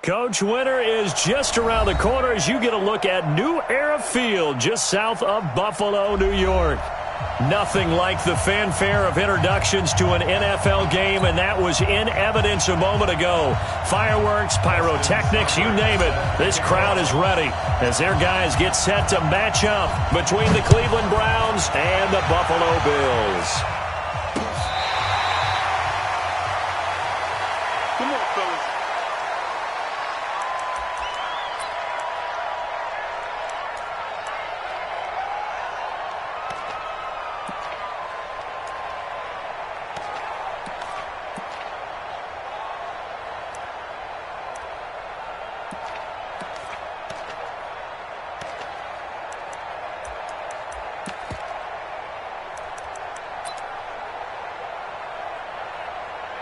Coach, winter is just around the corner as you get a look at New Era Field just south of Buffalo, New York. Nothing like the fanfare of introductions to an NFL game, and that was in evidence a moment ago. Fireworks, pyrotechnics, you name it. This crowd is ready as their guys get set to match up between the Cleveland Browns and the Buffalo Bills. Come on, fellas.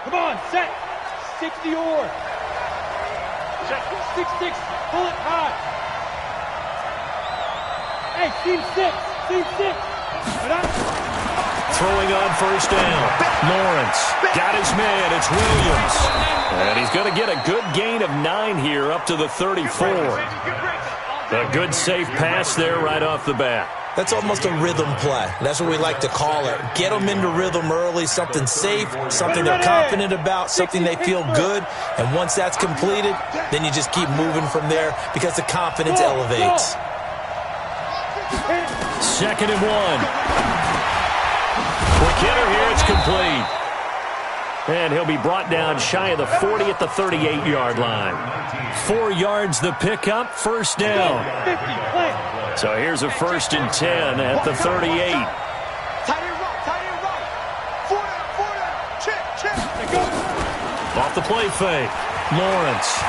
Come on, set. 60 or. Check. 6-6. Pull it high. Hey, team 6. Team 6. Throwing on first down. Lawrence got his man. It's Williams. And he's going to get a good gain of 9 here up to the 34. A good safe pass there right off the bat. That's almost a rhythm play. That's what we like to call it. Get them into rhythm early, something safe, something they're confident about, something they feel good. And once that's completed, then you just keep moving from there because the confidence elevates. 2nd and 1. Quick hitter here. It's complete. And he'll be brought down shy of the 40 at the 38-yard line. 4 yards the pickup, first down. So here's a 1st and 10 at the 38. Tight end right. 4 down. Check. Off the play fake. Lawrence.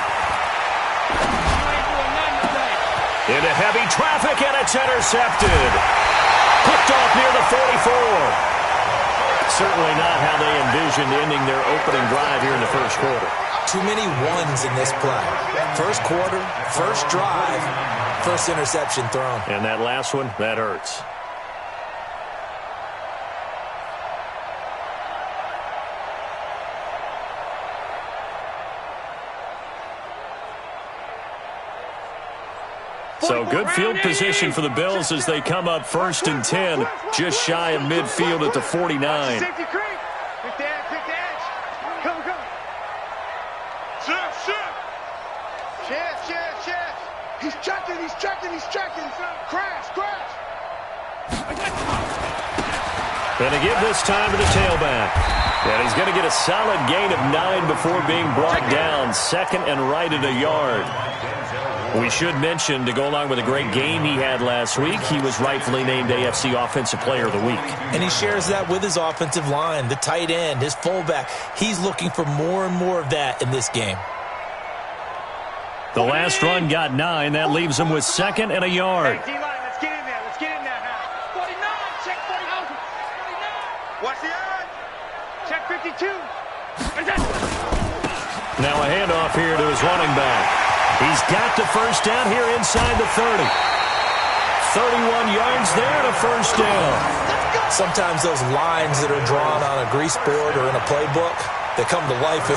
Into heavy traffic, and it's intercepted. Picked off near the 44. Certainly not how they envisioned ending their opening drive here in the first quarter. Too many ones in this play. First quarter, first drive, first interception thrown. And that last one, that hurts. So good field position for the Bills as they come up 1st and 10, just shy of midfield at the 49. Safety creep. Quick the edge. Come. Chance. He's checking. Crash. And to give this time to the tailback. And he's going to get a solid gain of 9 before being brought down. 2nd and right at a yard. We should mention, to go along with a great game he had last week, he was rightfully named AFC Offensive Player of the Week. And he shares that with his offensive line, the tight end, his fullback. He's looking for more and more of that in this game. The last run got 9. That leaves him with 2nd and a yard. Hey, D-line, let's get in there now. 49, check 49. Watch the eye. Check 52. Now a handoff here to his running back. He's got the first down here inside the 30. 31 yards there and a first down. Sometimes those lines that are drawn on a grease board or in a playbook, they come to life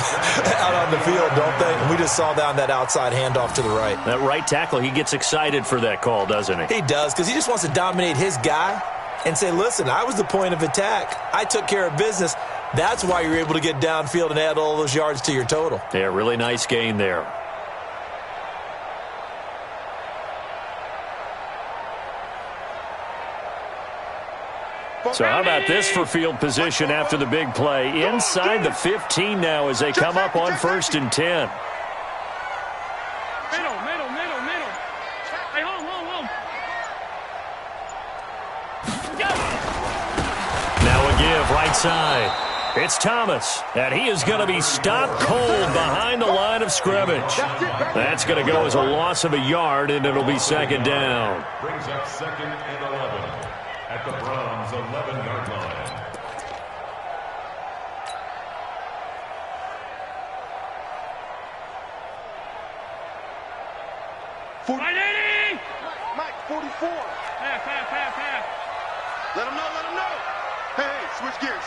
out on the field, don't they? And we just saw down that outside handoff to the right. That right tackle, he gets excited for that call, doesn't he? He does, because he just wants to dominate his guy and say, listen, I was the point of attack. I took care of business. That's why you're able to get downfield and add all those yards to your total. Yeah, really nice gain there. So how about this for field position after the big play? Inside the 15 now as they come up on 1st and 10. Middle. Hey, hold. Now a give right side. It's Thomas, and he is going to be stopped cold behind the line of scrimmage. That's going to go as a loss of a yard, and it'll be 2nd down. Brings up 2nd and 11 at the Browns' 11-yard line. Mike, 44. Half. Let him know. Hey, switch gears.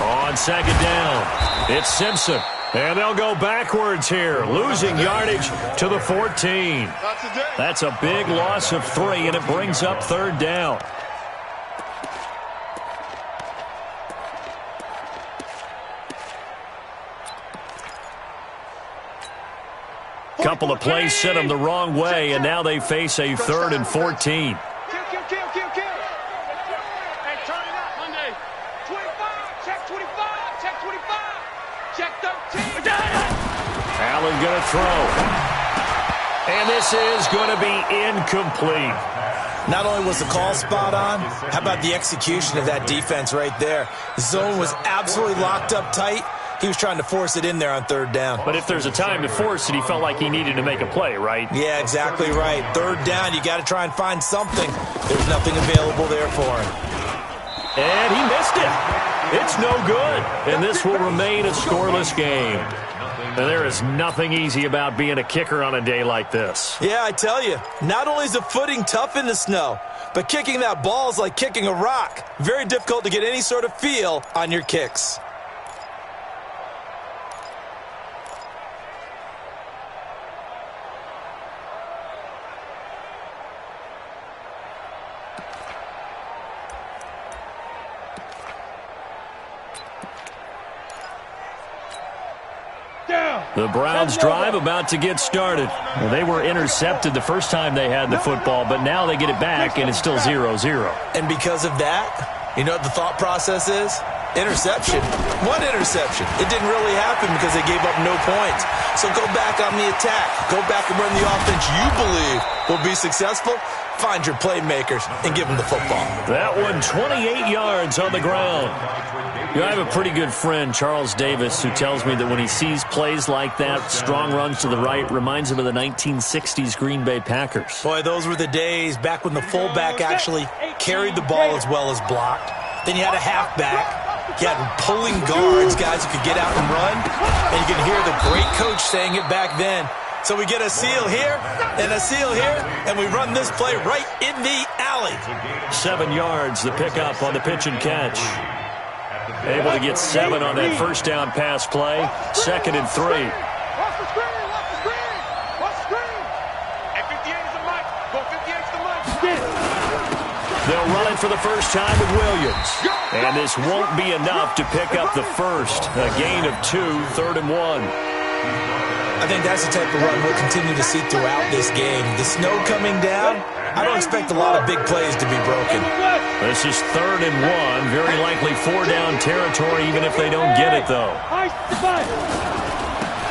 On 2nd down, it's Simpson. And they'll go backwards here, losing yardage to the 14. That's a big loss of 3, and it brings up 3rd down. Couple of plays sent them the wrong way, and now they face a 3rd and 14. Allen going to throw. And this is going to be incomplete. Not only was the call spot on, how about the execution of that defense right there? The zone was absolutely locked up tight. He was trying to force it in there on 3rd down. But if there's a time to force it, he felt like he needed to make a play, right? Yeah, exactly right. 3rd down, you got to try and find something. There's nothing available there for him. And he missed it. It's no good. And this will remain a scoreless game. And there is nothing easy about being a kicker on a day like this. Yeah, I tell you, not only is the footing tough in the snow, but kicking that ball is like kicking a rock. Very difficult to get any sort of feel on your kicks. The Browns drive about to get started. Well, they were intercepted the first time they had the football, but now they get it back, and it's still 0-0. And because of that, you know what the thought process is? Interception. One interception. It didn't really happen because they gave up no points. So go back on the attack. Go back and run the offense you believe will be successful. Find your playmakers and give them the football. That one, 28 yards on the ground. You know, I have a pretty good friend, Charles Davis, who tells me that when he sees plays like that, strong runs to the right, reminds him of the 1960s Green Bay Packers. Boy, those were the days back when the fullback actually carried the ball as well as blocked. Then you had a halfback. You had pulling guards, guys who could get out and run. And you could hear the great coach saying it back then. So we get a seal here and a seal here, and we run this play right in the alley. 7 yards, the pickup on the pitch and catch. Able to get 7 on that first down pass play. 2nd and 3. Watch the screen! Watch the screen! Watch the screen! And 58 is the mic. Go 58 is the mic. They'll run it for the first time with Williams. And this won't be enough to pick up the first. A gain of 2, 3rd and 1. I think that's the type of run we'll continue to see throughout this game. The snow coming down, I don't expect a lot of big plays to be broken. This is 3rd and 1. Very likely 4-down territory, even if they don't get it, though.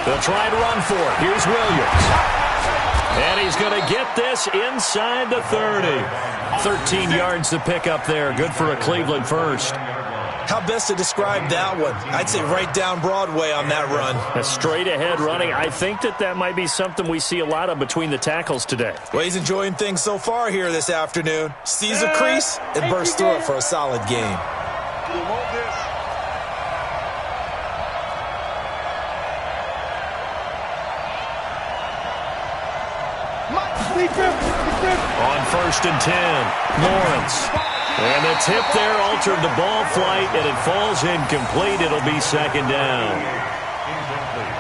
They'll try to run for it. Here's Williams. And he's going to get this inside the 30. 13 yards to pick up there. Good for a Cleveland first. How best to describe that one? I'd say right down Broadway on that run. A straight-ahead running. I think that might be something we see a lot of between the tackles today. Well, he's enjoying things so far here this afternoon. Sees a crease and bursts through it for a solid game. On 1st and 10, Lawrence. And the tip there altered the ball flight, and it falls incomplete. It'll be 2nd down.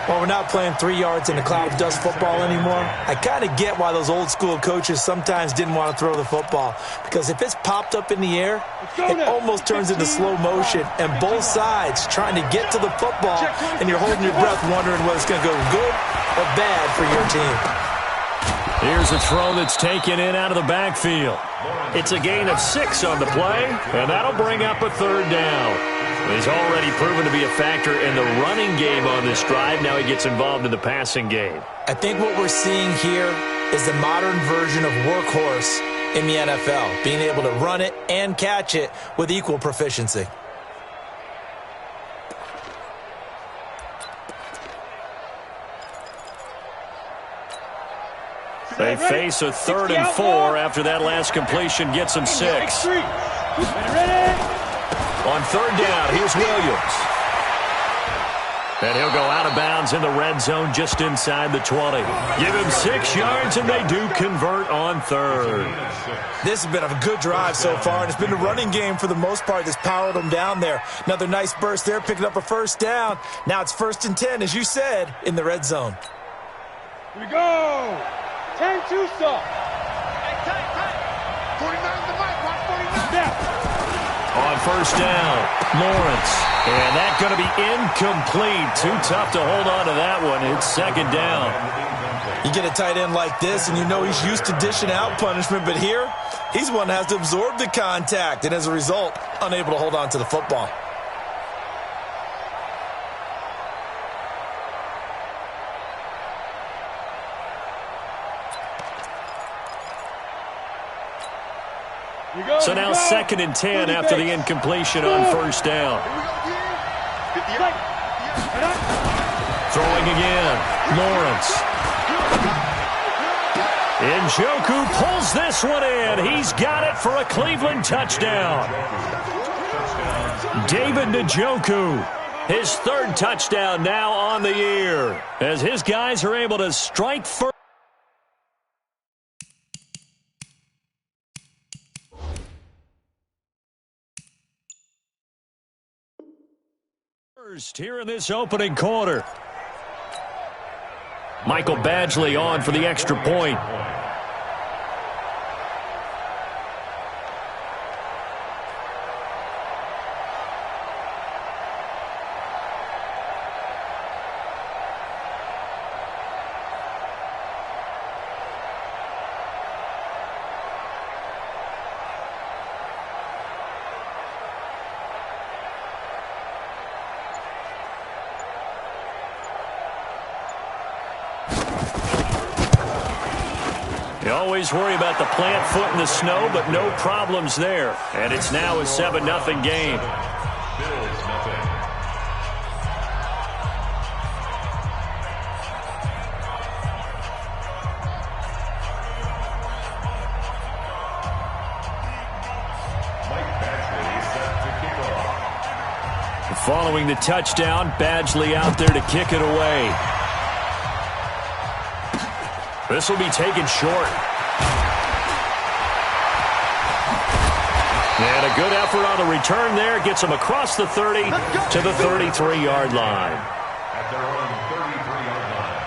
Well, we're not playing 3 yards in a cloud of dust football anymore. I kind of get why those old school coaches sometimes didn't want to throw the football. Because if it's popped up in the air, it almost turns into slow motion. And both sides trying to get to the football, and you're holding your breath wondering whether it's going to go good or bad for your team. Here's a throw that's taken in out of the backfield. It's a gain of 6 on the play, and that'll bring up a 3rd down. He's already proven to be a factor in the running game on this drive. Now he gets involved in the passing game. I think what we're seeing here is the modern version of workhorse in the NFL, being able to run it and catch it with equal proficiency. They face a 3rd and 4 after that last completion gets them 6. On 3rd down, here's Williams. And he'll go out of bounds in the red zone just inside the 20. Give him 6 yards, and they do convert on third. This has been a good drive so far, and it's been the running game for the most part that's powered them down there. Another nice burst there, picking up a first down. Now it's 1st and 10, as you said, in the red zone. Here we go. 10-2 stop. Hey, tight. 49 the mic, watch 49. Snap. On first down, Lawrence. And that's going to be incomplete. Too tough to hold on to that one. It's 2nd down. You get a tight end like this, and you know he's used to dishing out punishment, but here, he's one that has to absorb the contact, and as a result, unable to hold on to the football. So now 2nd and 10 after the incompletion on first down. Throwing again, Lawrence. Njoku pulls this one in. He's got it for a Cleveland touchdown. David Njoku, his 3rd touchdown now on the year, as his guys are able to strike first. Here in this opening quarter. Michael Badgley on for the extra point. You always worry about the plant foot in the snow, but no problems there. And it's now a 7-0 game. Following the touchdown, Badgley out there to kick it away. This will be taken short. And a good effort on the return there. Gets him across the 30 to the 33-yard line. At their own 33-yard line.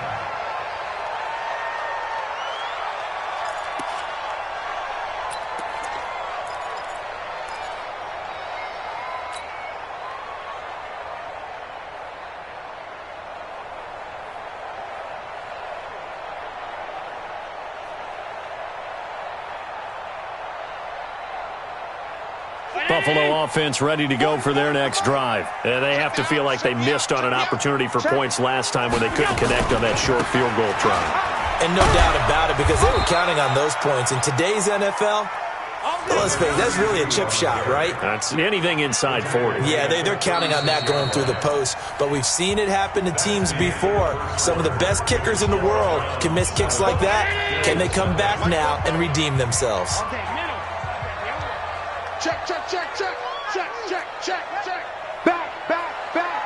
Buffalo offense ready to go for their next drive. They have to feel like they missed on an opportunity for points last time when they couldn't connect on that short field goal try. And no doubt about it, because they were counting on those points. In today's NFL, let's face it, that's really a chip shot, right? That's anything inside 40. Yeah, they're counting on that going through the post. But we've seen it happen to teams before. Some of the best kickers in the world can miss kicks like that. Can they come back now and redeem themselves? Check, check, check, check, check, check, check, check. Back, back, back.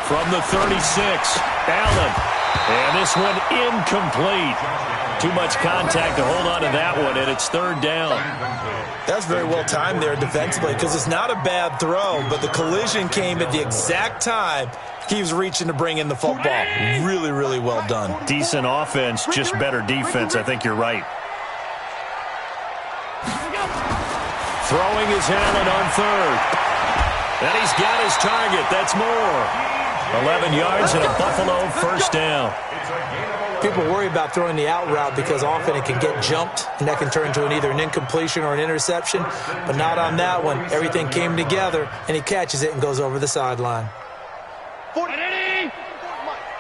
From the 36, Allen. And this one incomplete. Too much contact to hold on to that one, and it's 3rd down. That's very well timed there defensively, because it's not a bad throw, but the collision came at the exact time he was reaching to bring in the football. Really, really well done. Decent offense, just better defense. I think you're right. Throwing is Allen on 3rd. And he's got his target. That's more. 11 yards and a Buffalo first down. People worry about throwing the out route because often it can get jumped, and that can turn into either an incompletion or an interception. But not on that one. Everything came together, and he catches it and goes over the sideline. 40.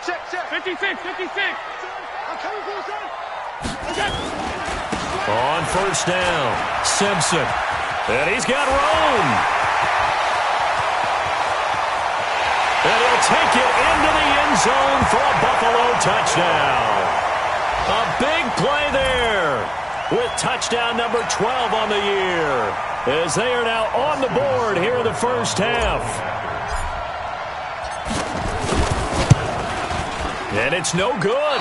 Check, check. 56, 56. I'm coming for the side. On first down, Simpson. And he's got Rome. And he'll take it into the end zone for a Buffalo touchdown. A big play there. with touchdown number 12 on the year, as they are now on the board here in the first half. And it's no good.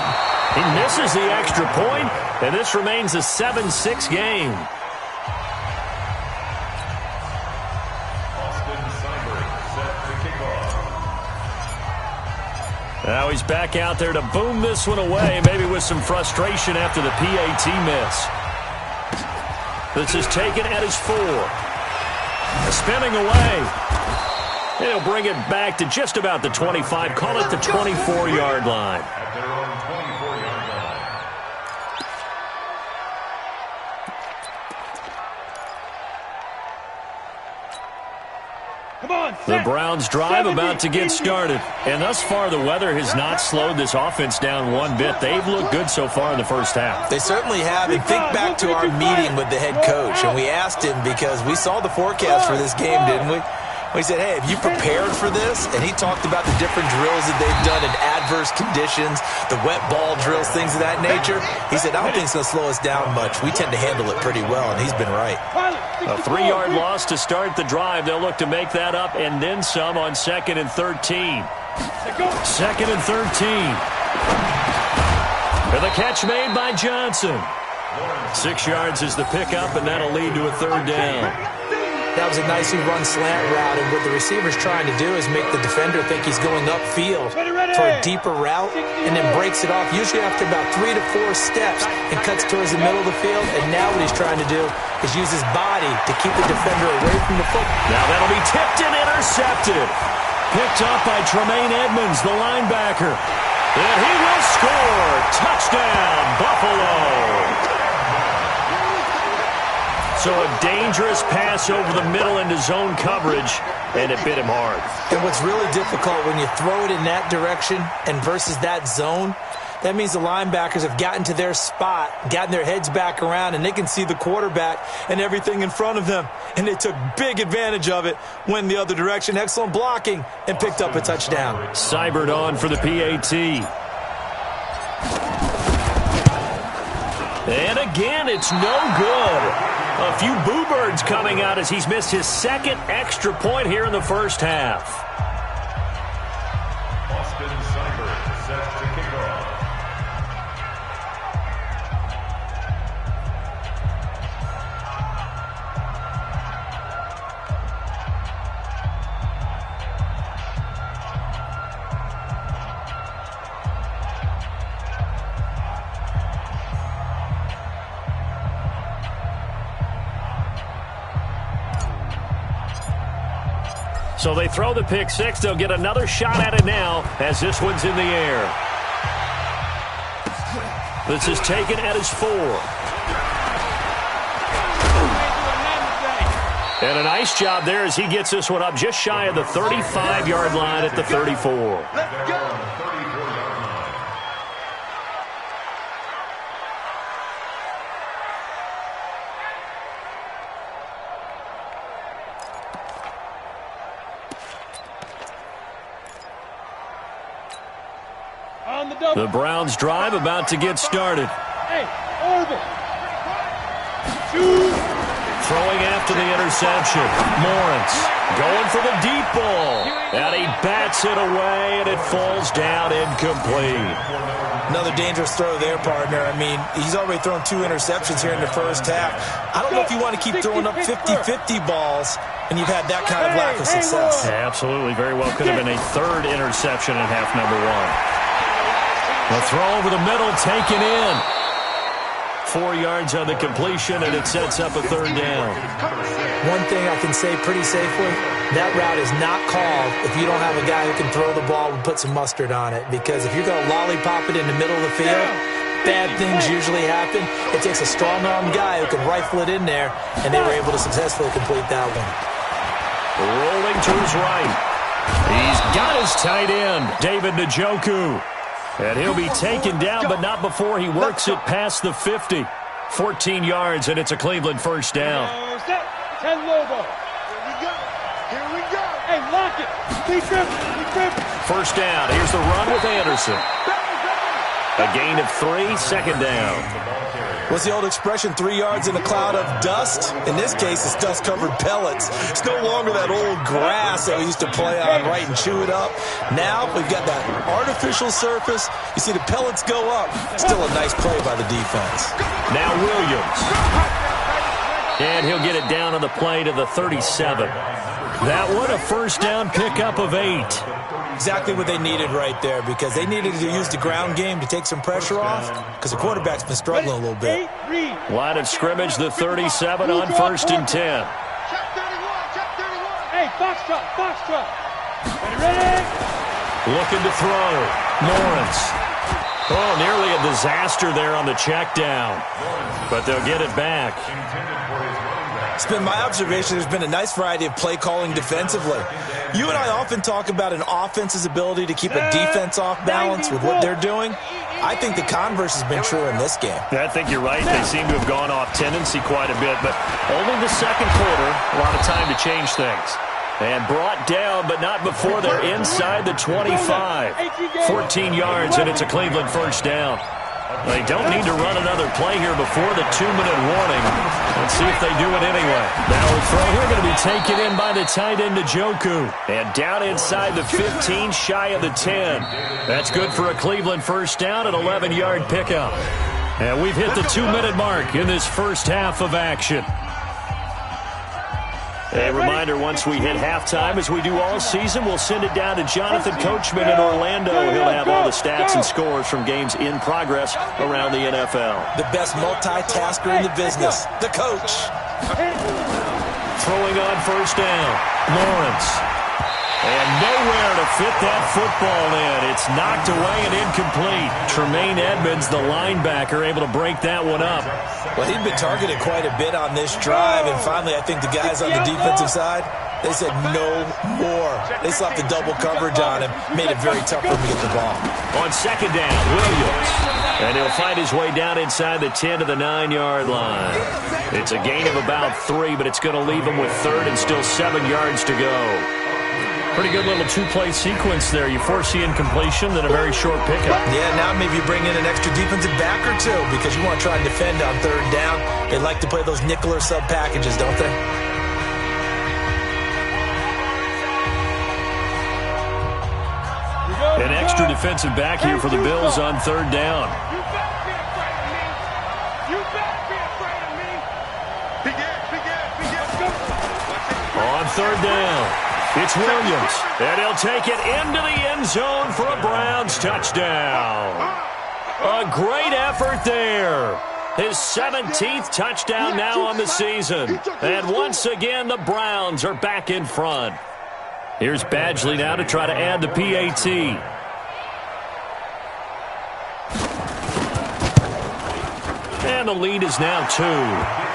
He misses the extra point, and this remains a 7-6 game. Now he's back out there to boom this one away, maybe with some frustration after the PAT miss. This is taken at his 4. Spinning away. He'll bring it back to just about the 25, call it the 24-yard line. At their own 24-yard line. Come on, The Browns drive about to get started. And thus far, the weather has not slowed this offense down one bit. They've looked good so far in the first half. They certainly have. And think back to our meeting with the head coach. And we asked him, because we saw the forecast for this game, didn't we? We said, hey, have you prepared for this? And he talked about the different drills that they've done in adverse conditions, the wet ball drills, things of that nature. He said, I don't think it's going to slow us down much. We tend to handle it pretty well, and he's been right. A 3-yard loss to start the drive. They'll look to make that up and then some on 2nd and 13. 2nd and 13. And the catch made by Johnson. 6 yards is the pickup, and that'll lead to a 3rd down. That was a nicely run slant route, and what the receiver's trying to do is make the defender think he's going upfield for a deeper route, and then breaks it off, usually after about 3 to 4 steps, and cuts towards the middle of the field. And now what he's trying to do is use his body to keep the defender away from the football. Now that'll be tipped and intercepted. Picked up by Tremaine Edmonds, the linebacker. And he will score. Touchdown, Buffalo. So a dangerous pass over the middle into zone coverage, and it bit him hard. And what's really difficult when you throw it in that direction and versus that zone, that means the linebackers have gotten to their spot, gotten their heads back around, and they can see the quarterback and everything in front of them. And they took big advantage of it, went the other direction. Excellent blocking, and picked up a touchdown. Seibert on for the PAT. And again, it's no good. A few boo birds coming out as he's missed his 2nd extra point here in the first half. Austin Seibert set to kick off. So they throw the pick 6. They'll get another shot at it now as this one's in the air. This is taken at his 4. And a nice job there as he gets this one up just shy of the 35-yard line at the 34. Let's go. 34-yard line. The Browns drive about to get started. Hey, Orville. Shoot. Throwing after the interception. Lawrence going for the deep ball. And he bats it away, and it falls down incomplete. Another dangerous throw there, partner. I mean, he's already thrown 2 interceptions here in the first half. I don't know if you want to keep throwing up 50-50 balls, and you've had that kind of lack of success. Yeah, absolutely. Very well could have been a 3rd interception in half number 1. The throw over the middle, taken in. 4 yards on the completion, and it sets up a 3rd down. One thing I can say pretty safely, that route is not called if you don't have a guy who can throw the ball and put some mustard on it. Because if you're going to lollipop it in the middle of the field, bad things usually happen. It takes a strong-armed guy who can rifle it in there, and they were able to successfully complete that one. Rolling to his right. He's got his tight end, David Njoku. And he'll be taken down, but not before he works it past the 50. 14 yards, and it's a Cleveland first down. 10 Lobo. Here we go. Here we go. Hey, lock it. Keep gripping. First down. Here's the run with Anderson. A gain of 3, 2nd down. What's the old expression, 3 yards in a cloud of dust? In this case, it's dust-covered pellets. It's no longer that old grass that we used to play on, right, and chew it up. Now we've got that artificial surface. You see the pellets go up. Still a nice play by the defense. Now Williams. And he'll get it down on the play to the 37. That one a first down pickup of 8. Exactly what they needed right there, because they needed to use the ground game to take some pressure off, because the quarterback's been struggling a little bit. Line of scrimmage, the 37 on 1st and 10. Check 31, check 31. Hey, foxtrot, foxtrot. Ready? Looking to throw. Lawrence. Oh, nearly a disaster there on the check down. But they'll get it back. It's been my observation there's been a nice variety of play calling defensively. You and I often talk about an offense's ability to keep a defense off balance with what they're doing. I think the converse has been true in this game. I think you're right. They seem to have gone off tendency quite a bit, but only the second quarter, a lot of time to change things. And brought down, but not before they're inside the 25. 14 yards, and it's a Cleveland first down. They don't need to run another play here before the 2-minute warning. Let's see if they do it anyway. Now a throw here going to be taken in by the tight end Njoku. And down inside the 15, shy of the 10. That's good for a Cleveland first down, an 11-yard pickup. And we've hit the 2-minute mark in this first half of action. A reminder, once we hit halftime, as we do all season, we'll send it down to Jonathan Coachman in Orlando. He'll have all the stats and scores from games in progress around the NFL. The best multitasker in the business, the coach. Throwing on first down, Lawrence. And nowhere to fit that football in. It's knocked away and incomplete. Tremaine Edmonds, the linebacker, able to break that one up. Well, he'd been targeted quite a bit on this drive, and finally I think the guys on the defensive side, they said no more. They slapped the double coverage on him, made it very tough for him to get the ball. On second down, Williams. And he'll find his way down inside the 10 to the 9-yard line. It's a gain of about 3, but it's going to leave him with 3rd and still 7 yards to go. Pretty good little 2-play sequence there. You force the incompletion, then a very short pickup. Yeah, now maybe you bring in an extra defensive back or two because you want to try and defend on 3rd down. They like to play those nickel or sub packages, don't they? An extra defensive back here for the Bills on 3rd down. You better be afraid of me. You better be afraid of me. Begin. On 3rd down. It's Williams, and he'll take it into the end zone for a Browns touchdown. A great effort there. His 17th touchdown now on the season. And once again, the Browns are back in front. Here's Badgley now to try to add the PAT. And the lead is now 2.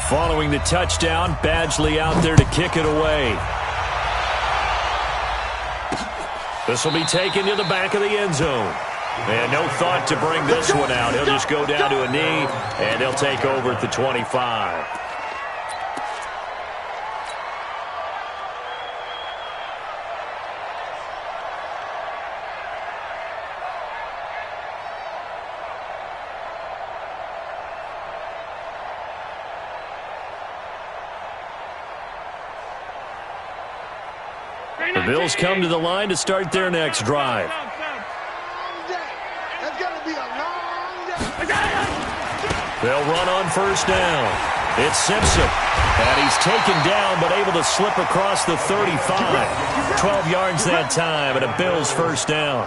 Following the touchdown, Badgley out there to kick it away. This will be taken to the back of the end zone. And no thought to bring this one out. He'll just go down to a knee, and he'll take over at the 25. The Bills come to the line to start their next drive. They'll run on first down. It's Simpson. And he's taken down but able to slip across the 35. 12 yards that time and a Bills first down.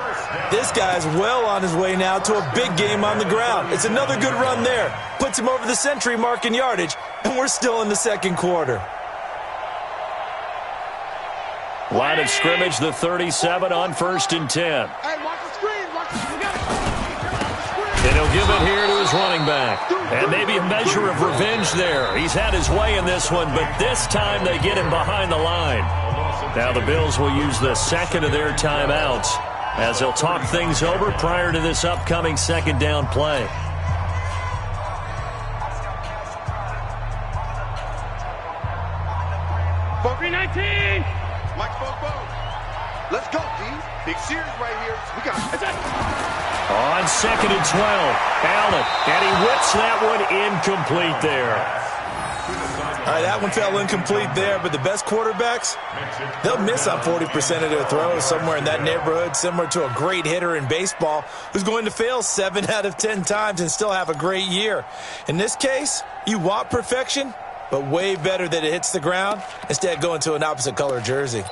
This guy's well on his way now to a big game on the ground. It's another good run there. Puts him over the century mark in yardage, and we're still in the second quarter. Line of scrimmage, the 37 on 1st and 10. Hey, watch the screen. And he'll give it here to his running back. And maybe a measure of revenge there. He's had his way in this one, but this time they get him behind the line. Now the Bills will use the second of their timeouts as they'll talk things over prior to this upcoming second down play. Mike Bobo. Let's go, D. Big series right here. We got it. On second and 12, Allen, and he whips that one incomplete there. All right, that one fell incomplete there, but the best quarterbacks, they'll miss on 40% of their throws, somewhere in that neighborhood, similar to a great hitter in baseball who's going to fail 7 out of 10 times and still have a great year. In this case, you want perfection, but way better that it hits the ground instead of going to an opposite color jersey.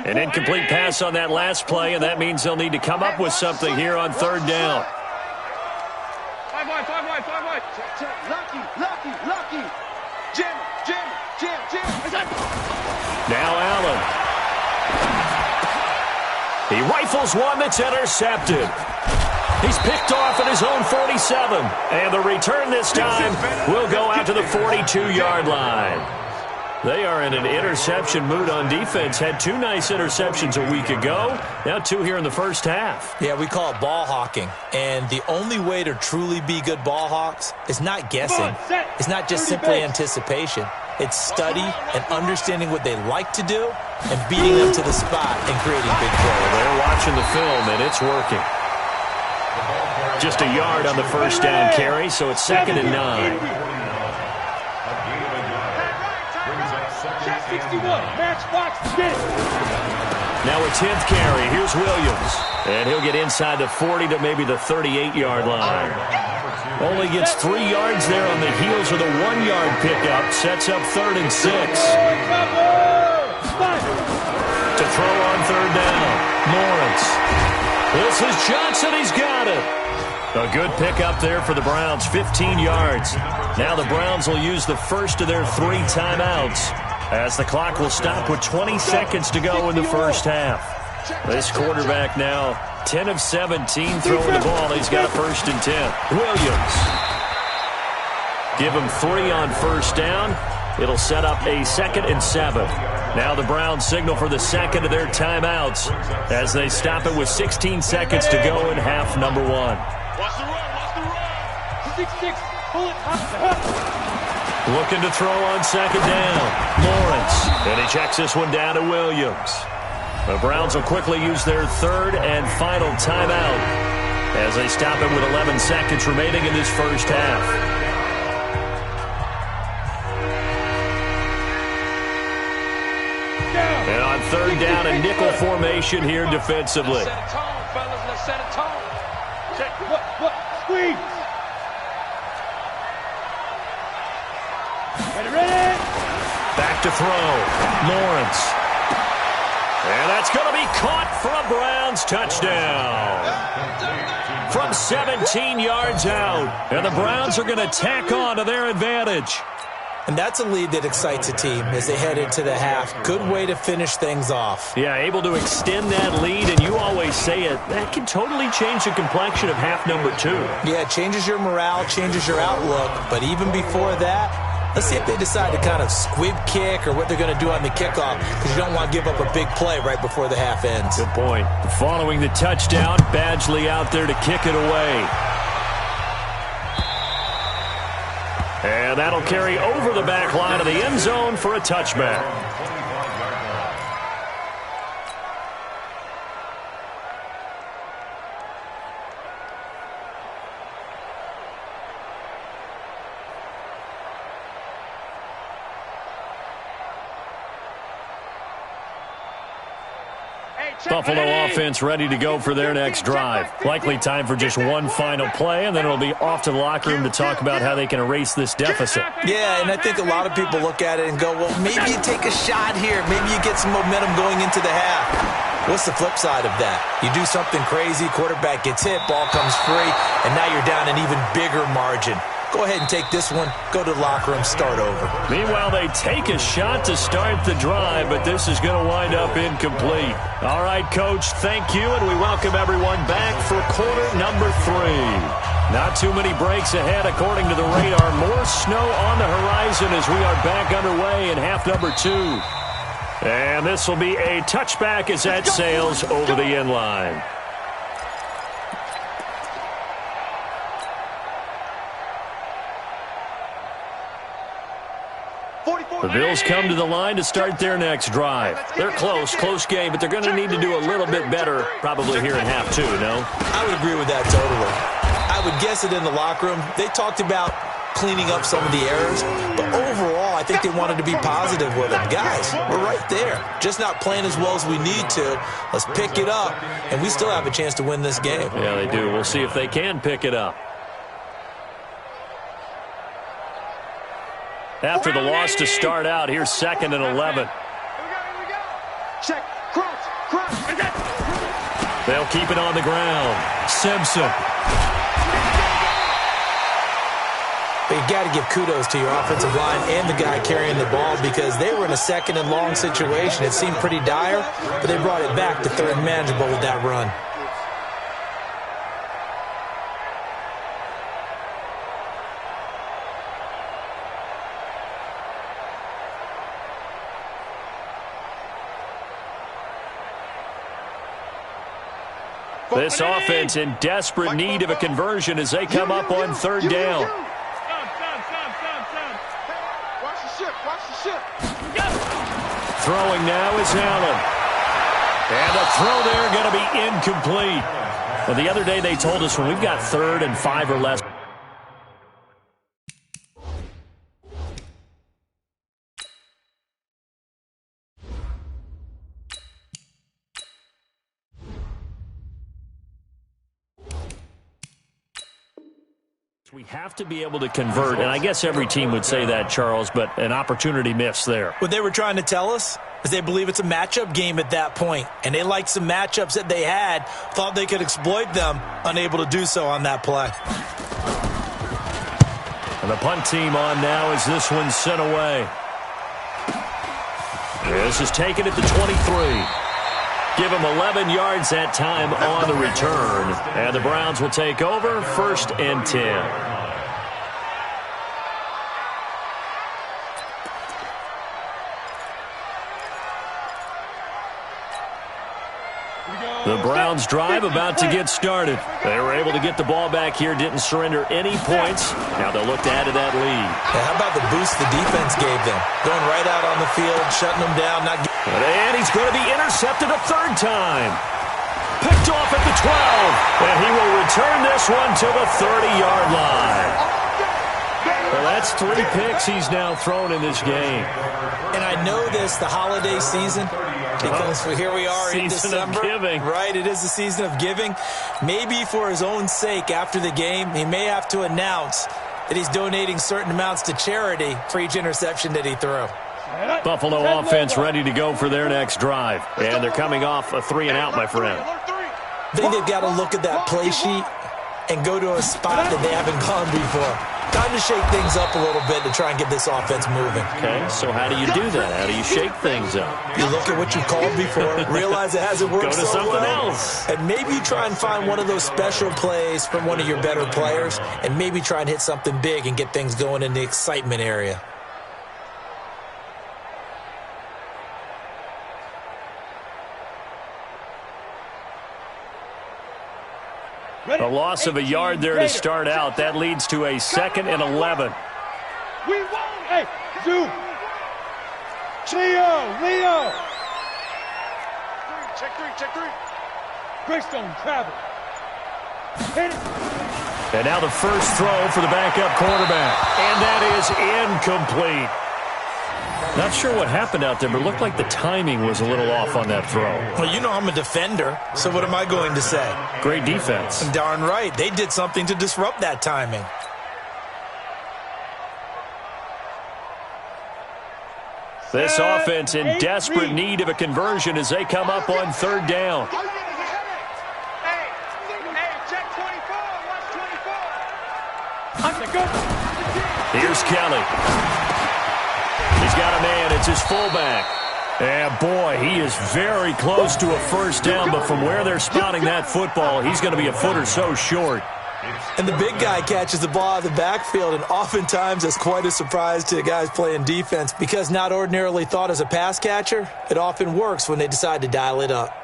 An incomplete pass on that last play, and that means they'll need to come up with something here on third down. Five wide. Lucky. Jam. Now Allen. He rifles one that's intercepted. He's picked off at his own 47. And the return this time will go out to the 42-yard line. They are in an interception mood on defense. Had 2 nice interceptions a week ago. Now 2 here in the first half. Yeah, we call it ball hawking. And the only way to truly be good ball hawks is not guessing. It's not just simply anticipation. It's study and understanding what they like to do and beating them to the spot and creating big plays. They're watching the film, and it's working. Just a yard on the first down carry, so it's second and 9. 61, matchbox, get it. Now a 10th carry. Here's Williams. And he'll get inside the 40 to maybe the 38-yard line. Only gets 3 yards there on the heels of the 1-yard pickup. Sets up 3rd and 6. To throw on third down. Lawrence. This is Johnson. He's got it. A good pickup there for the Browns. 15 yards. Now the Browns will use the first of their 3 timeouts, as the clock will stop with 20 seconds to go in the first half. This quarterback now 10 of 17 throwing the ball. He's got a 1st and 10. Williams. Give him 3 on first down. It'll set up a 2nd and 7. Now the Browns signal for the second of their timeouts as they stop it with 16 seconds to go in half number 1. Watch the run. 6-6, pull it up. Looking to throw on second down. Lawrence. And he checks this one down to Williams. The Browns will quickly use their 3rd and final timeout as they stop it with 11 seconds remaining in this first half. And on third down, a nickel formation here defensively. Set a tone, fellas. Let's set a tone. What? Squeeze. Ready? Back to throw. Lawrence. And that's going to be caught for a Browns touchdown. From 17 yards out. And the Browns are going to tack on to their advantage. And that's a lead that excites a team as they head into the half. Good way to finish things off. Yeah, able to extend that lead, and you always say it, that can totally change the complexion of half number 2. Yeah, it changes your morale, changes your outlook. But even before that, let's see if they decide to kind of squib kick or what they're going to do on the kickoff, because you don't want to give up a big play right before the half ends. Good point. Following the touchdown, Badgley out there to kick it away. And that'll carry over the back line of the end zone for a touchback. Buffalo offense ready to go for their next drive. Likely time for just one final play, and then it'll be off to the locker room to talk about how they can erase this deficit. Yeah, and I think a lot of people look at it and go, well, maybe you take a shot here. Maybe you get some momentum going into the half. What's the flip side of that? You do something crazy, quarterback gets hit, ball comes free, and now you're down an even bigger margin. go ahead and take this one, go to the locker room, start over. Meanwhile, they take a shot to start the drive, but this is going to wind up incomplete. All right, Coach, thank you, and we welcome everyone back for quarter number 3. Not too many breaks ahead, according to the radar. More snow on the horizon as we are back underway in half number 2. And this will be a touchback as that sails over the end line. The Bills come to the line to start their next drive. They're close game, but they're going to need to do a little bit better probably here in half 2, no? I would agree with that totally. I would guess it in the locker room. They talked about cleaning up some of the errors, but overall, I think they wanted to be positive with them. Guys, we're right there. Just not playing as well as we need to. Let's pick it up, and we still have a chance to win this game. Yeah, they do. We'll see if they can pick it up. After the loss to start out, here's 2nd and 11. Check, cross. They'll keep it on the ground. Simpson. But you got to give kudos to your offensive line and the guy carrying the ball because they were in a 2nd and long situation. It seemed pretty dire, but they brought it back to 3rd and manageable with that run. This offense in desperate need of a conversion as they come up on 3rd down. Watch the ship. Throwing now is Allen. And the throw there going to be incomplete. Well, the other day they told us when we've got 3rd and 5 or less. We have to be able to convert, and I guess every team would say that, Charles, but an opportunity missed there. What they were trying to tell us is they believe it's a matchup game at that point, and they liked some matchups that they had, thought they could exploit them, unable to do so on that play. And the punt team on now as this one's sent away. This is taken at the 23. Give them 11 yards that time on the return. And the Browns will take over 1st and 10. The Browns drive about to get started. They were able to get the ball back here, didn't surrender any points. Now they'll look to add to that lead. Yeah, how about the boost the defense gave them? Going right out on the field, shutting them down. And he's going to be intercepted a 3rd time. Picked off at the 12. And he will return this one to the 30-yard line. Well, that's 3 picks he's now thrown in this game. And I know this, the holiday season, because here we are in December. Season of giving. Right, it is the season of giving. Maybe for his own sake after the game, he may have to announce that he's donating certain amounts to charity for each interception that he threw. Buffalo offense ready to go for their next drive. And they're coming off a 3-and-out, my friend. I think they've got to look at that play sheet and go to a spot that they haven't gone before. Time to shake things up a little bit to try and get this offense moving. Okay, so how do you do that? How do you shake things up? You look at what you called before, realize it hasn't worked Go to so something well, else. and maybe try and find one of those special plays from one of your better players, and maybe try and hit something big and get things going in the excitement area. A loss of a yard there to start out. That leads to a 2nd and 11. We won. Hey, Zoo. Leo. Check three. Greystone travel. Hit it. And now the first throw for the backup quarterback. And that is incomplete. Not sure what happened out there, but it looked like the timing was a little off on that throw. Well, you know I'm a defender, so what am I going to say? Great defense. Darn right. They did something to disrupt that timing. This offense in desperate need of a conversion as they come up on 3rd down. Hey, check 24. Watch 24. Hunter, go. Here's Kelly. He's got a man. It's his fullback. And, boy, he is very close to a first down, but from where they're spotting that football, he's going to be a foot or so short. And the big guy catches the ball out of the backfield, and oftentimes that's quite a surprise to the guys playing defense because not ordinarily thought as a pass catcher, it often works when they decide to dial it up.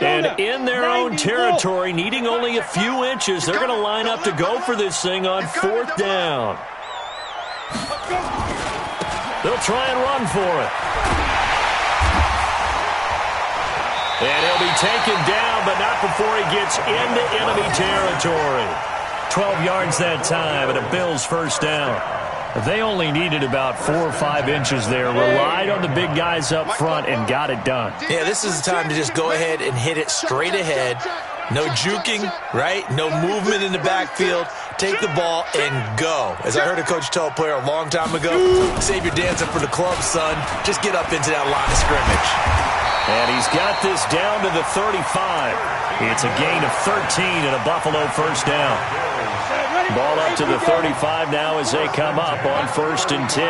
And in their own territory, needing only a few inches, they're going to line up to go for this thing on fourth down. They'll try and run for it. And he'll be taken down, but not before he gets into enemy territory. 12 yards that time, and a Bills first down. They only needed about 4 or 5 inches there, relied on the big guys up front, and got it done. Yeah, this is the time to just go ahead and hit it straight ahead. No juking, right? No movement in the backfield. Take the ball and go. As I heard a coach tell a player a long time ago, save your dancing for the club, son. Just get up into that line of scrimmage. And he's got this down to the 35. It's a gain of 13 and a Buffalo first down. Ball up to the 35 now as they come up on 1st and 10.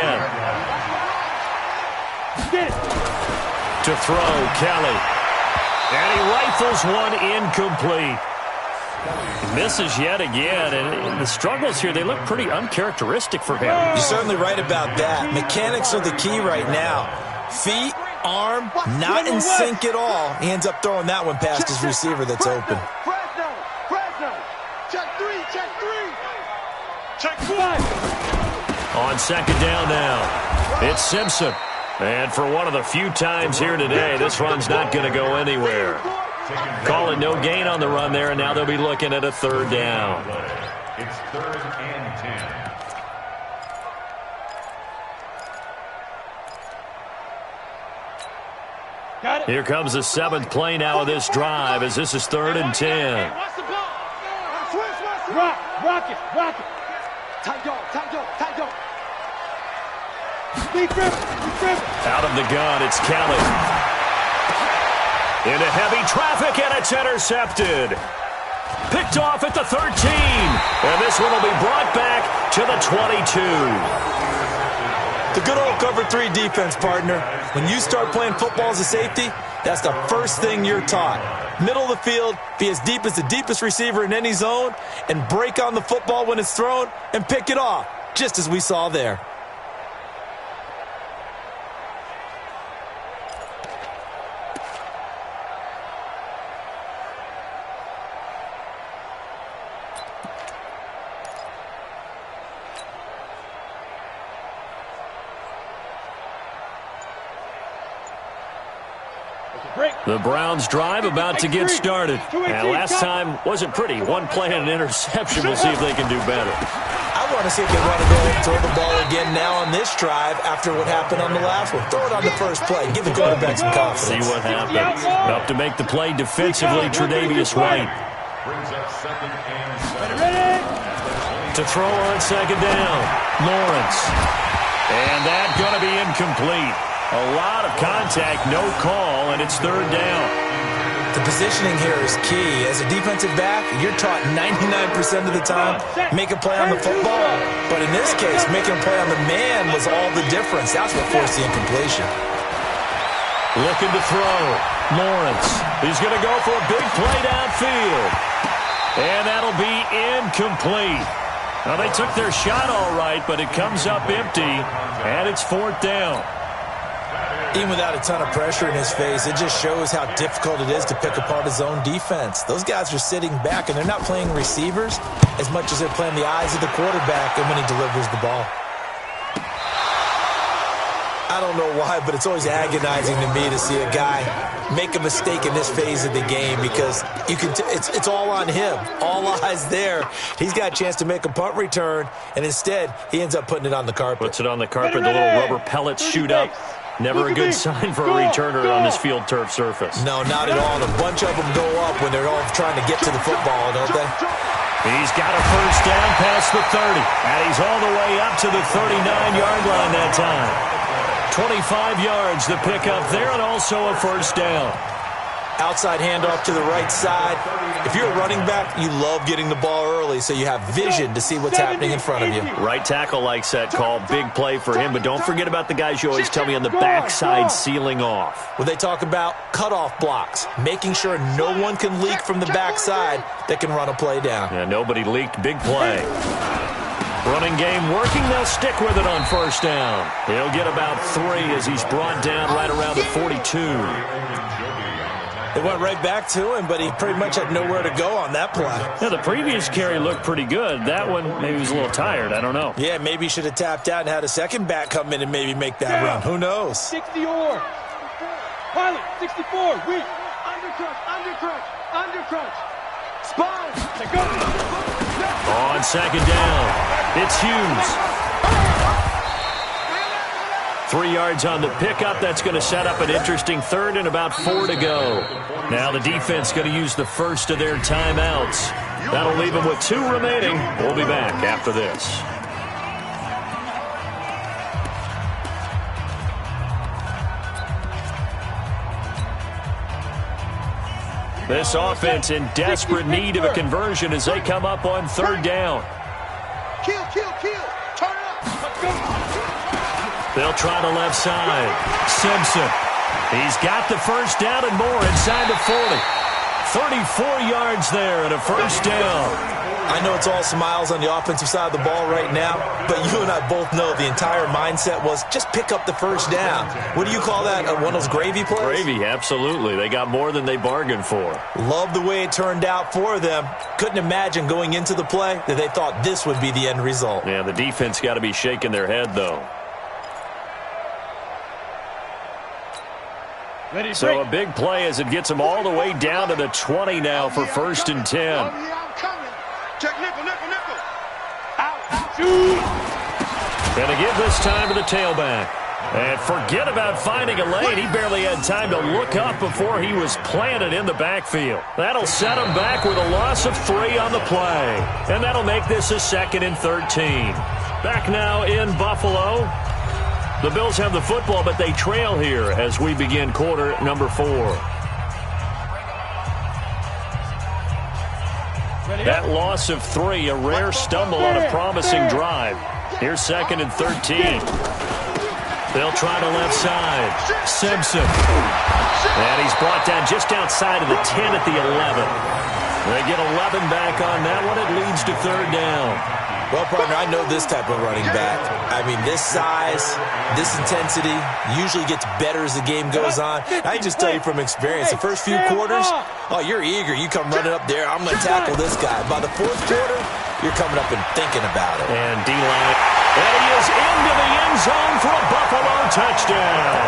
To throw, Kelly. And he rifles one incomplete. Misses yet again, and the struggles here, they look pretty uncharacteristic for him. You're certainly right about that. Mechanics are the key right now. Feet, arm, not in sync at all. He ends up throwing that one past his receiver that's open. On second down now, it's Simpson. And for one of the few times here today, this run's not going to go anywhere. Call it no gain on the run there, and now they'll be looking at a third down. It's 3rd and 10. Got it. Here comes the 7th play now of this drive as this is 3rd and 10. Rock it. Tight go. Deep grip. Out of the gun, it's Kelly. Into heavy traffic, and it's intercepted. Picked off at the 13. And this one will be brought back to the 22. The good old cover 3 defense, partner. When you start playing football as a safety, that's the first thing you're taught. Middle of the field, be as deep as the deepest receiver in any zone, and break on the football when it's thrown and pick it off, just as we saw there. The Browns drive about to get started. And last time wasn't pretty. One play and an interception. We'll see if they can do better. I want to see if they want to go ahead and throw the ball again now on this drive after what happened on the last one. Throw it on the first play. Give the quarterback some confidence. See what happens. Up to make the play defensively, Tre'Davious White. Brings up 2nd and 7. To throw on second down, Lawrence. And that's going to be incomplete. A lot of contact, no call, and it's 3rd down. The positioning here is key. As a defensive back, you're taught 99% of the time, make a play on the football. But in this case, making a play on the man was all the difference. That's what forced the incompletion. Looking to throw, Lawrence. He's going to go for a big play downfield. And that'll be incomplete. Now, they took their shot all right, but it comes up empty, and it's 4th down. Even without a ton of pressure in his face, it just shows how difficult it is to pick apart his own defense. Those guys are sitting back, and they're not playing receivers as much as they're playing the eyes of the quarterback and when he delivers the ball. I don't know why, but it's always agonizing to me to see a guy make a mistake in this phase of the game because you can it's all on him. All eyes there. He's got a chance to make a punt return, and instead he ends up putting it on the carpet. Puts it on the carpet, the little rubber pellets shoot up. Never a good sign for a returner on this field turf surface. No, not at all. And a bunch of them go up when they're all trying to get to the football, don't they? He's got a first down past the 30. And he's all the way up to the 39-yard line that time. 25 yards the pickup there, and also a first down. Outside handoff to the right side. If you're a running back, you love getting the ball early so you have vision to see what's happening in front of you. Right tackle likes that call. Big play for him, but don't forget about the guys you always tell me on the backside sealing off. Well, they talk about cutoff blocks, making sure no one can leak from the backside that can run a play down. Yeah, nobody leaked. Big play. Running game working. They'll stick with it on first down. He'll get about 3 as he's brought down right around the 42. They went right back to him, but he pretty much had nowhere to go on that play. Yeah, the previous carry looked pretty good. That one, maybe he was a little tired. I don't know. Yeah, maybe he should have tapped out and had a second back come in and maybe make that run. Who knows? 60 or. Pilot, 64, weak. Undercrunch. Spine. Go. On second down, it's Hughes. 3 yards on the pickup. That's going to set up an interesting third and about 4 to go. Now the defense going to use the first of their timeouts. That'll leave them with 2 remaining. We'll be back after this. This offense in desperate need of a conversion as they come up on third down. Kill. Turn it up. Let's go. They'll try the left side. Simpson. He's got the first down and more inside the 40. 34 yards there and a first down. I know it's all smiles on the offensive side of the ball right now, but you and I both know the entire mindset was just pick up the first down. What do you call that? One of those gravy plays? Gravy, absolutely. They got more than they bargained for. Love the way it turned out for them. Couldn't imagine going into the play that they thought this would be the end result. Yeah, the defense got to be shaking their head, though. So a big play as it gets them all the way down to the 20 now for first and 10. Check nickel. Going to give this time to the tailback. And forget about finding a lane. He barely had time to look up before he was planted in the backfield. That'll set him back with a loss of 3 on the play. And that'll make this a 2nd and 13. Back now in Buffalo. The Bills have the football, but they trail here as we begin quarter number 4. That loss of 3, a rare stumble on a promising drive. Here's 2nd and 13. They'll try the left side. Simpson. And he's brought down just outside of the 10 at the 11. They get 11 back on that one. It leads to third down. Well, partner, I know this type of running back. I mean, this size, this intensity usually gets better as the game goes on. I can just tell you from experience, the first few quarters, oh, you're eager. You come running up there, I'm going to tackle this guy. By the 4th quarter, you're coming up and thinking about it. And D-line, and he is into the end zone for a Buffalo touchdown.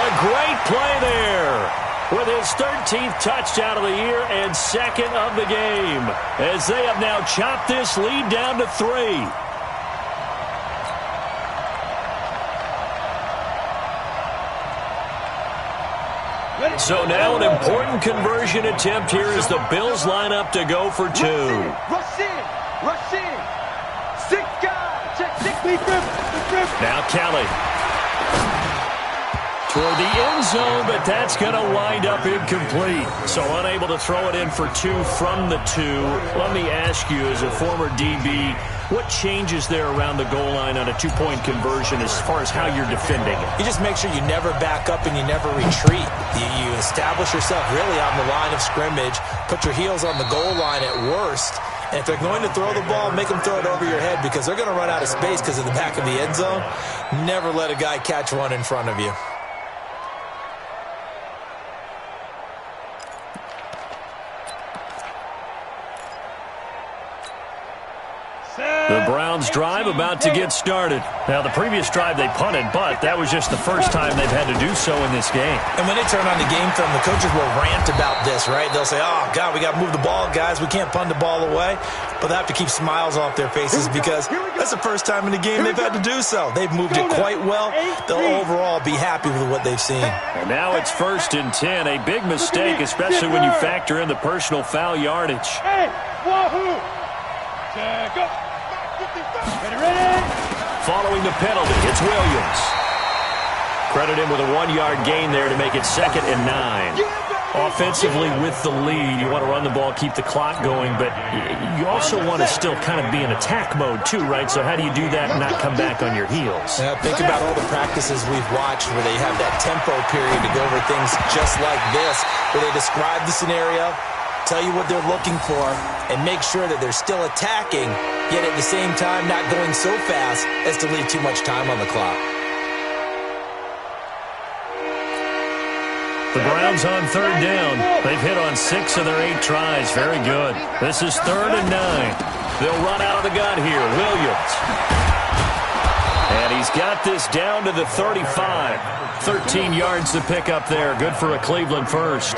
A great play there, with his 13th touchdown of the year and 2nd of the game, as they have now chopped this lead down to 3. So now an important conversion attempt here as the Bills line up to go for 2. Rush in. 6 guys. Check 6. Now Kelly. Toward the end zone, but that's going to wind up incomplete. So unable to throw it in for 2 from the 2. Let me ask you, as a former DB, what changes there around the goal line on a 2-point conversion as far as how you're defending it? You just make sure you never back up and you never retreat. You establish yourself really on the line of scrimmage, put your heels on the goal line at worst. And if they're going to throw the ball, make them throw it over your head because they're going to run out of space because of the back of the end zone. Never let a guy catch one in front of you. The Browns drive about to get started. Now, the previous drive they punted, but that was just the first time they've had to do so in this game. And when they turn on the game film, the coaches will rant about this, right? They'll say, oh, God, we got to move the ball, guys. We can't punt the ball away. But they have to keep smiles off their faces because that's the first time in the game they've had to do so. They've moved it quite well. They'll overall be happy with what they've seen. And now it's 1st and 10. A big mistake, especially when you factor in the personal foul yardage. Hey, wahoo! Go. Ready. Following the penalty, it's Williams. Credit him with a 1-yard gain there to make it 2nd and 9. Offensively with the lead, you want to run the ball, keep the clock going, but you also want to still kind of be in attack mode too, right? So how do you do that and not come back on your heels? Think about all the practices we've watched where they have that tempo period to go over things just like this, where they describe the scenario, tell you what they're looking for, and make sure that they're still attacking, yet at the same time not going so fast as to leave too much time on the clock. The Browns on 3rd down. They've hit on 6 of their 8 tries. Very good. This is 3rd and 9. They'll run out of the gun here. Williams. And he's got this down to the 35. 13 yards to pick up there. Good for a Cleveland first.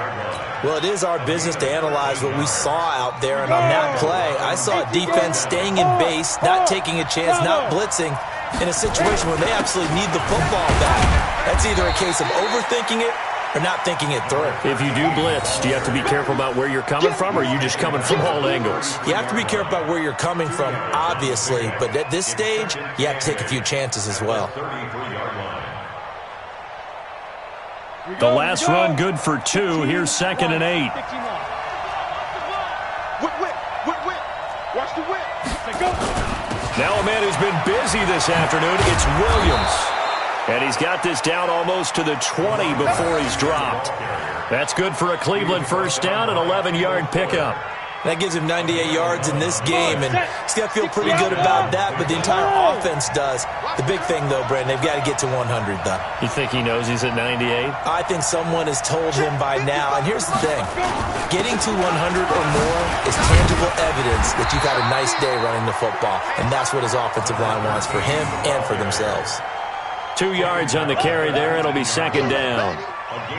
Well, it is our business to analyze what we saw out there, and on that play, I saw a defense staying in base, not taking a chance, not blitzing, in a situation where they absolutely need the football back. That's either a case of overthinking it or not thinking it through. If you do blitz, do you have to be careful about where you're coming from, or are you just coming from all angles? You have to be careful about where you're coming from, obviously, but at this stage, you have to take a few chances as well. The last run good for 2. Here's 2nd and 8. Watch the whip. Now a man who's been busy this afternoon, it's Williams. And he's got this down almost to the 20 before he's dropped. That's good for a Cleveland first down, an 11-yard pickup. That gives him 98 yards in this game, and he's got to feel pretty good about that, but the entire offense does. The big thing, though, Brandon, they've got to get to 100, though. You think he knows he's at 98? I think someone has told him by now, and here's the thing. Getting to 100 or more is tangible evidence that you've had a nice day running the football, and that's what his offensive line wants for him and for themselves. 2 yards on the carry there. It'll be 2nd down.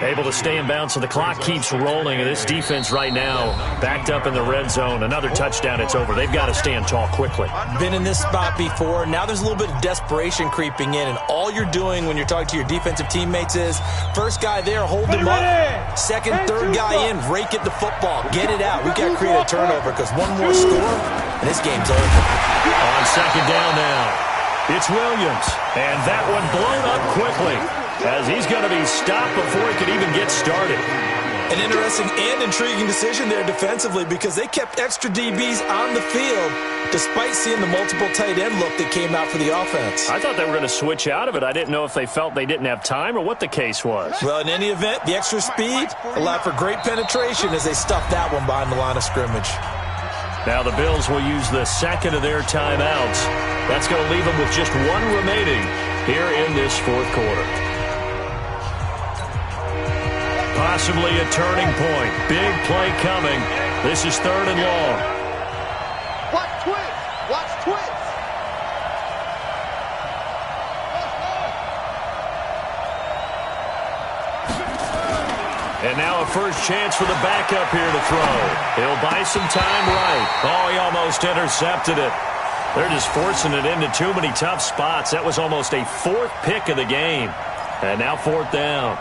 Able to stay in bounds, so the clock keeps rolling. And this defense right now backed up in the red zone. Another touchdown, it's over. They've got to stand tall quickly. Been in this spot before. Now there's a little bit of desperation creeping in. And all you're doing when you're talking to your defensive teammates is, first guy there, hold him up. Second, third guy in, rake at the football. Get it out. We've got to create a turnover because one more score, and this game's over. On 2nd down now. It's Williams, and that one blown up quickly as he's going to be stopped before he could even get started. An interesting and intriguing decision there defensively because they kept extra DBs on the field despite seeing the multiple tight end look that came out for the offense. I thought they were going to switch out of it. I didn't know if they felt they didn't have time or what the case was. Well, in any event, the extra speed allowed for great penetration as they stuffed that one behind the line of scrimmage. Now the Bills will use the 2nd of their timeouts. That's going to leave them with just 1 remaining here in this 4th quarter. Possibly a turning point. Big play coming. This is 3rd and long. Watch twins. Watch twins. And now a first chance for the backup here to throw. He'll buy some time right. Oh, he almost intercepted it. They're just forcing it into too many tough spots. That was almost a 4th pick of the game. And now 4th down.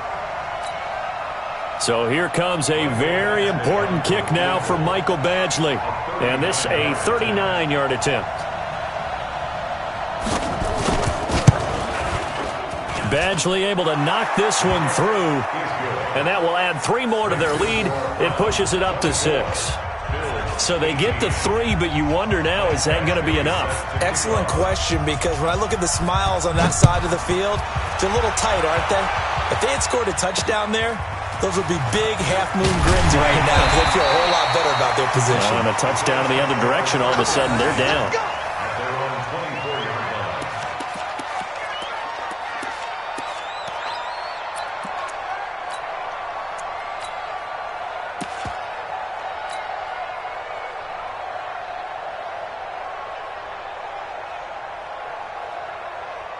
So here comes a very important kick now for Michael Badgley. And this a 39-yard attempt. Badgley able to knock this one through. And that will add 3 more to their lead. It pushes it up to 6. So they get the 3, but you wonder now, is that going to be enough? Excellent question, because when I look at the smiles on that side of the field, they're a little tight, aren't they? If they had scored a touchdown there, those would be big half-moon grins right now because they feel a whole lot better about their position. On a touchdown in the other direction, all of a sudden they're down.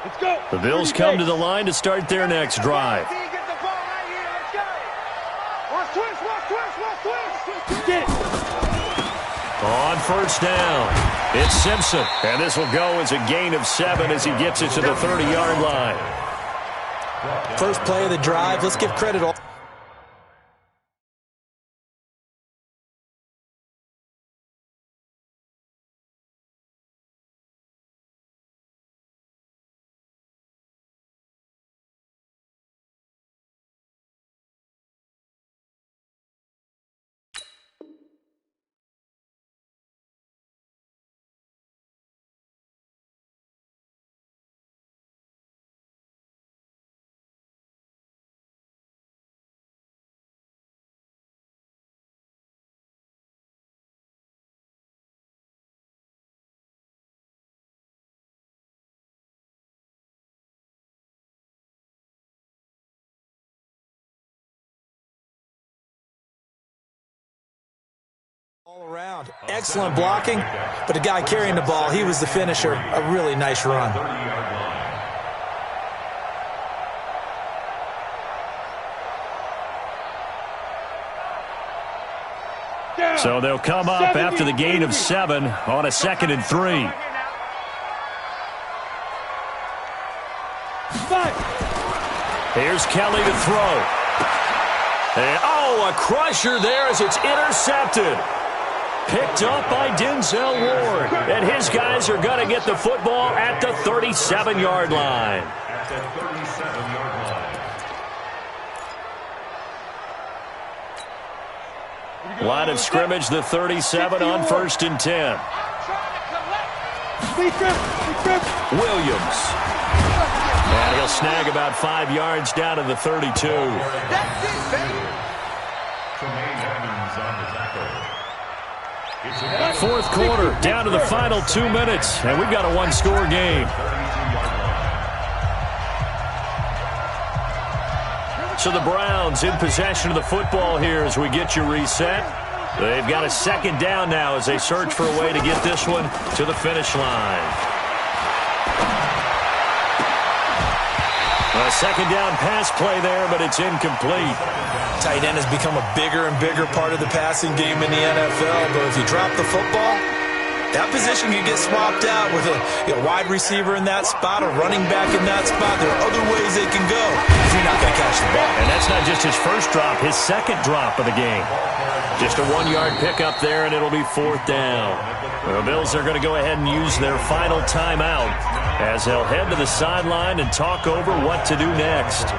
Let's go. The Bills come to the line to start their next drive. Get the ball right here. Let's go. Watch twins. Watch twins. Watch twins. Get it. On first down, it's Simpson. And this will go as a gain of 7 as he gets it to the 30-yard line. First play of the drive. Let's give credit all. All around. Excellent blocking, but the guy carrying the ball, he was the finisher. A really nice run. So they'll come up after the gain of 7 on a 2nd and 3. Here's Kelly to throw. And, a crusher there as it's intercepted. Picked up by Denzel Ward. And his guys are going to get the football at the 37-yard line. At the 37-yard line. Line of scrimmage, the 37 on 1st and 10. Williams. And he'll snag about 5 yards down to the 32. That's it, baby. Fourth quarter, down to the final 2 minutes, and we've got a one-score game. So the Browns in possession of the football here as we get you reset. They've got a 2nd down now as they search for a way to get this one to the finish line. A 2nd down pass play there, but it's incomplete. Tight end has become a bigger and bigger part of the passing game in the NFL, but if you drop the football, that position can get swapped out with a wide receiver in that spot, a running back in that spot. There are other ways they can go if you're not going to catch the ball. And that's not just his first drop, his 2nd drop of the game. Just a 1-yard pickup there, and it'll be 4th down. The Bills are going to go ahead and use their final timeout as they'll head to the sideline and talk over what to do next.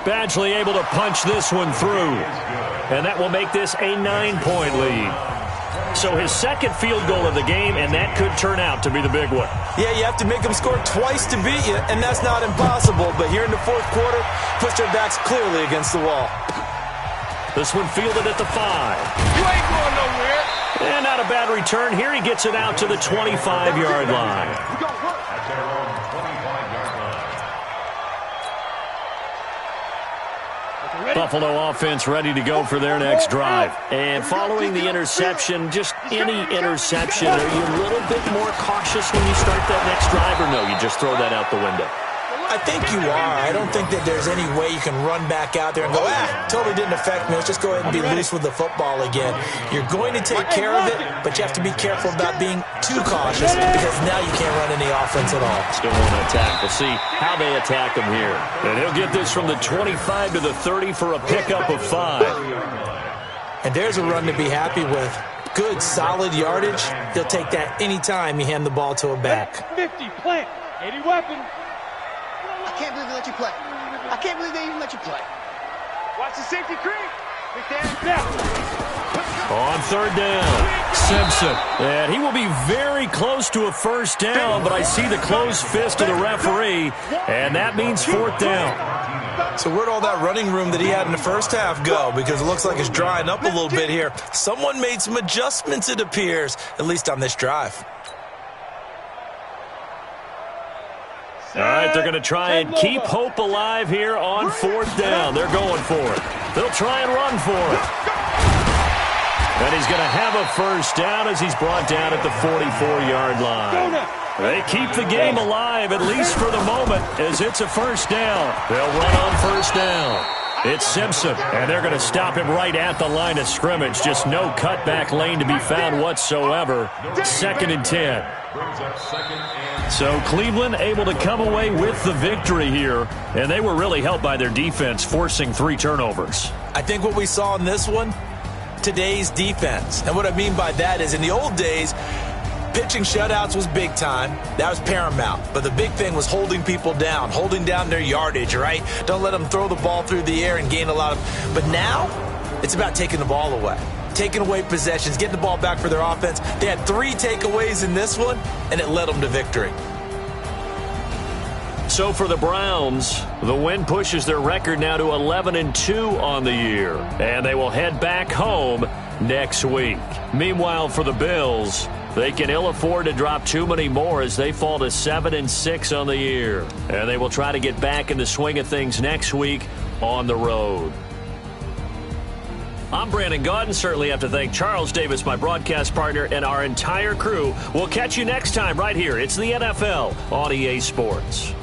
Badgley able to punch this one through. And that will make this a 9-point lead. So his 2nd field goal of the game, and that could turn out to be the big one. Yeah, you have to make them score twice to beat you, and that's not impossible. But here in the 4th quarter, push their backs clearly against the wall. This one fielded at the 5. You ain't going nowhere. And not a bad return. Here he gets it out to the 25-yard line. At their own 25-yard line. Buffalo offense ready to go for their next drive. And following the interception, just any interception, are you a little bit more cautious when you start that next drive, or no, you just throw that out the window? I think you are. I don't think that there's any way you can run back out there and go, totally didn't affect me. Let's just go ahead and be loose with the football again. You're going to take care of it, but you have to be careful about being too cautious because now you can't run any offense at all. Still want to attack. We'll see how they attack him here. And he'll get this from the 25 to the 30 for a pickup of 5. And there's a run to be happy with. Good, solid yardage. He'll take that anytime you hand the ball to a back. 50, plant, 80 weapon. I can't believe they let you play. I can't believe they even let you play. Watch the safety creep. On 3rd down, Simpson. And he will be very close to a 1st down, but I see the closed fist of the referee, and that means 4th down. So where'd all that running room that he had in the first half go? Because it looks like it's drying up a little bit here. Someone made some adjustments, it appears, at least on this drive. All right, they're going to try and keep hope alive here on 4th down. They're going for it. They'll try and run for it. And he's going to have a 1st down as he's brought down at the 44-yard line. They keep the game alive, at least for the moment, as it's a 1st down. They'll run on 1st down. It's Simpson, and they're going to stop him right at the line of scrimmage. Just no cutback lane to be found whatsoever. 2nd and 10. So Cleveland able to come away with the victory here, and they were really helped by their defense, forcing 3 turnovers. I think what we saw in this one, today's defense. And what I mean by that is in the old days, pitching shutouts was big time. That was paramount. But the big thing was holding people down, holding down their yardage, right? Don't let them throw the ball through the air and gain a lot of... But now, it's about taking the ball away. Taking away possessions, getting the ball back for their offense. They had 3 takeaways in this one, and it led them to victory. So for the Browns, the win pushes their record now to 11-2 on the year. And they will head back home next week. Meanwhile, for the Bills, They can ill afford to drop too many more as they fall to 7-6 on the year. And they will try to get back in the swing of things next week on the road. I'm Brandon Gaudin. Certainly have to thank Charles Davis, my broadcast partner, and our entire crew. We'll catch you next time right here. It's the NFL on EA Sports.